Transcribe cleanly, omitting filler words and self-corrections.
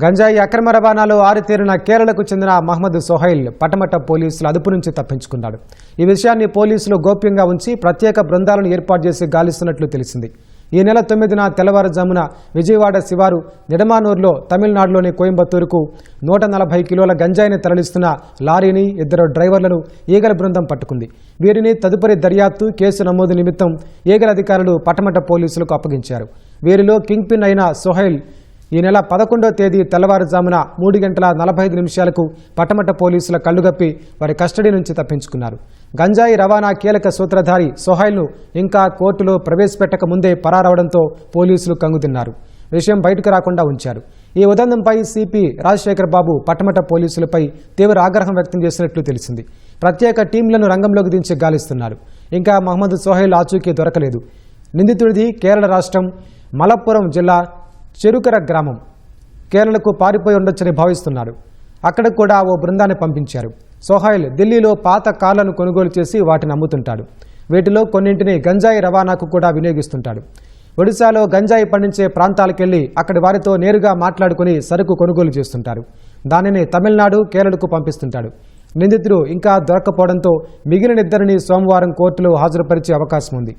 గంజాయి అక్రమ రవాణాలో ఆరితేరిన కేరళకు చెందిన మహమ్మద్ సోహైల్ పటమట పోలీసుల అదుపు నుంచి తప్పించుకున్నాడు. ఈ విషయాన్ని పోలీసులు గోప్యంగా ఉంచి ప్రత్యేక బృందాలను ఏర్పాటు చేసి గాలిస్తున్నట్లు తెలిసింది. ఈ నెల 9న తెల్లవారుజామున విజయవాడ శివారు నిడమానూరులో తమిళనాడులోని కోయంబత్తూరుకు 140 కిలోల గంజాయిని తరలిస్తున్న లారీని 2 డ్రైవర్లను ఈగల బృందం పట్టుకుంది. వీరిని తదుపరి దర్యాప్తు కేసు నమోదు నిమిత్తం ఈగల అధికారులు పటమట పోలీసులకు అప్పగించారు. వీరిలో కింగ్ పిన్ అయిన సోహైల్ ఈ నెల 11వ తేదీ తెల్లవారుజామున 3:45 పటమట పోలీసుల కళ్లుగప్పి వారి కస్టడీ నుంచి తప్పించుకున్నారు. గంజాయి రవాణా కీలక సూత్రధారి సోహైల్ను ఇంకా కోర్టులో ప్రవేశపెట్టక ముందే పరారవడంతో పోలీసులు కంగుతిన్నారు. విషయం బయటకు రాకుండా ఉంచారు. ఈ ఉదంతంపై సిపి రాజశేఖర్ బాబు పటమట పోలీసులపై తీవ్ర ఆగ్రహం వ్యక్తం చేసినట్లు తెలిసింది. ప్రత్యేక టీంలను రంగంలోకి దించి గాలిస్తున్నారు. ఇంకా మహమ్మద్ సోహైల్ ఆచూకీ దొరకలేదు. నిందితుడిది కేరళ రాష్ట్రం మలప్పురం జిల్లా చెరుకర గ్రామం. కేరళకు పారిపోయి ఉండొచ్చని భావిస్తున్నారు. అక్కడ కూడా ఓ బృందాన్ని పంపించారు. సోహైల్ ఢిల్లీలో పాత కార్లను కొనుగోలు చేసి వాటిని అమ్ముతుంటాడు. వీటిలో కొన్నింటిని గంజాయి రవాణాకు కూడా వినియోగిస్తుంటాడు. ఒడిశాలో గంజాయి పండించే ప్రాంతాలకెళ్లి అక్కడి వారితో నేరుగా మాట్లాడుకుని సరుకు కొనుగోలు చేస్తుంటారు. దానిని తమిళనాడు, కేరళకు పంపిస్తుంటాడు. నిందితుడు ఇంకా దొరక్కపోవడంతో మిగిలిన 2 సోమవారం కోర్టులో హాజరుపరిచే అవకాశం ఉంది.